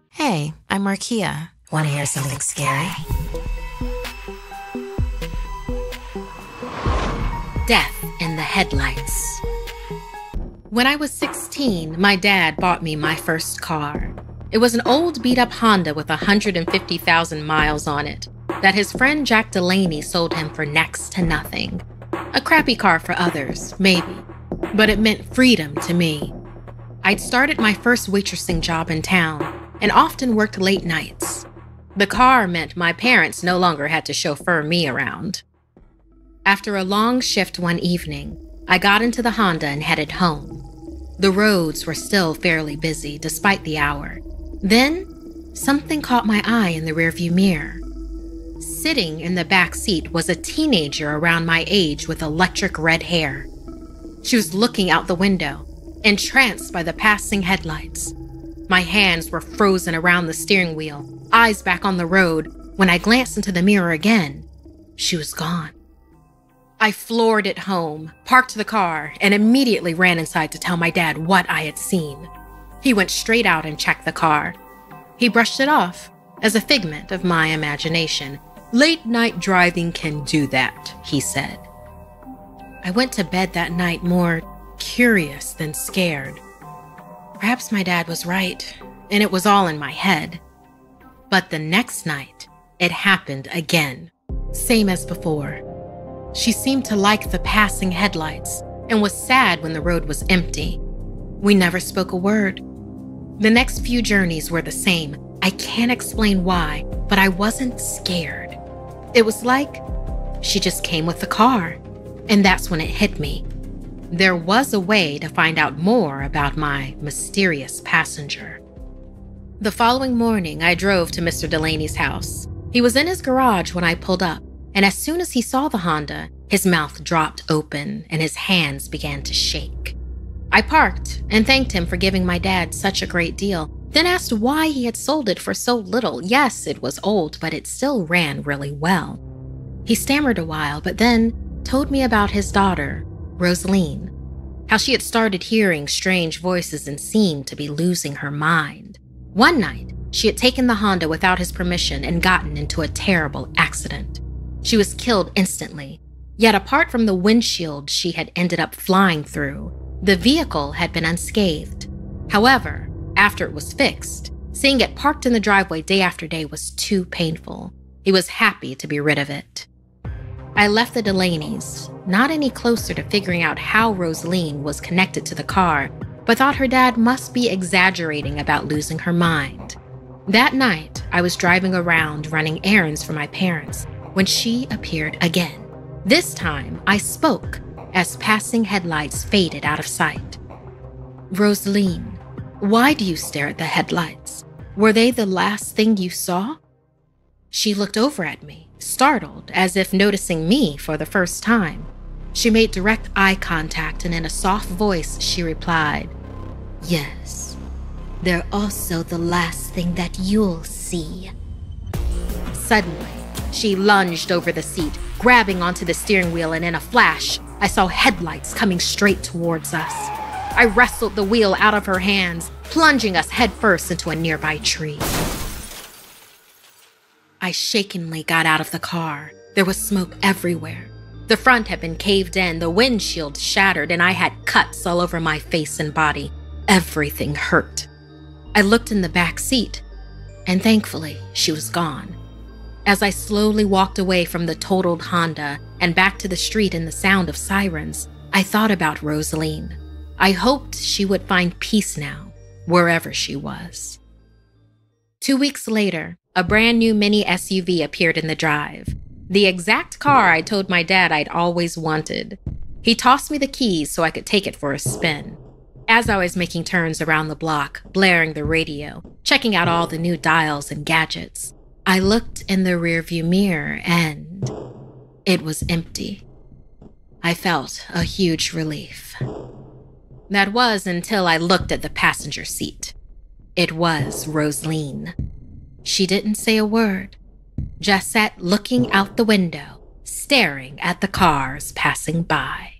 Hey, I'm Markia. Want to hear something scary? Death in the headlights. When I was 16, my dad bought me my first car. It was an old beat-up Honda with 150,000 miles on it that his friend Jack Delaney sold him for next to nothing. A crappy car for others, maybe, but it meant freedom to me. I'd started my first waitressing job in town and often worked late nights. The car meant my parents no longer had to chauffeur me around. After a long shift one evening, I got into the Honda and headed home. The roads were still fairly busy despite the hour. Then, something caught my eye in the rearview mirror. Sitting in the back seat was a teenager around my age with electric red hair. She was looking out the window, entranced by the passing headlights. My hands were frozen around the steering wheel, eyes back on the road. When I glanced into the mirror again, she was gone. I floored it home, parked the car, and immediately ran inside to tell my dad what I had seen. He went straight out and checked the car. He brushed it off as a figment of my imagination. "Late night driving can do that," he said. I went to bed that night more curious than scared. Perhaps my dad was right, and it was all in my head. But the next night, it happened again, same as before. She seemed to like the passing headlights and was sad when the road was empty. We never spoke a word. The next few journeys were the same. I can't explain why, but I wasn't scared. It was like she just came with the car, and that's when it hit me. There was a way to find out more about my mysterious passenger. The following morning, I drove to Mr. Delaney's house. He was in his garage when I pulled up, and as soon as he saw the Honda, his mouth dropped open and his hands began to shake. I parked and thanked him for giving my dad such a great deal, then asked why he had sold it for so little. Yes, it was old, but it still ran really well. He stammered a while, but then told me about his daughter, Rosaline, how she had started hearing strange voices and seemed to be losing her mind. One night, she had taken the Honda without his permission and gotten into a terrible accident. She was killed instantly, yet apart from the windshield she had ended up flying through, the vehicle had been unscathed. However, after it was fixed, seeing it parked in the driveway day after day was too painful. He was happy to be rid of it. I left the Delaneys, not any closer to figuring out how Rosaline was connected to the car, but thought her dad must be exaggerating about losing her mind. That night, I was driving around running errands for my parents when she appeared again. This time, I spoke as passing headlights faded out of sight. "Rosaline, why do you stare at the headlights? Were they the last thing you saw?" She looked over at me, startled, as if noticing me for the first time. She made direct eye contact, and in a soft voice, she replied, "Yes, they're also the last thing that you'll see." Suddenly, she lunged over the seat, grabbing onto the steering wheel, and in a flash, I saw headlights coming straight towards us. I wrestled the wheel out of her hands, plunging us headfirst into a nearby tree. I shakenly got out of the car. There was smoke everywhere. The front had been caved in, the windshield shattered, and I had cuts all over my face and body. Everything hurt. I looked in the back seat, and thankfully, she was gone. As I slowly walked away from the totaled Honda and back to the street and the sound of sirens, I thought about Rosaline. I hoped she would find peace now, wherever she was. 2 weeks later, a brand new mini SUV appeared in the drive. The exact car I told my dad I'd always wanted. He tossed me the keys so I could take it for a spin. As I was making turns around the block, blaring the radio, checking out all the new dials and gadgets, I looked in the rearview mirror and it was empty. I felt a huge relief. That was until I looked at the passenger seat. It was Rosaline. She didn't say a word, just sat looking out the window, staring at the cars passing by.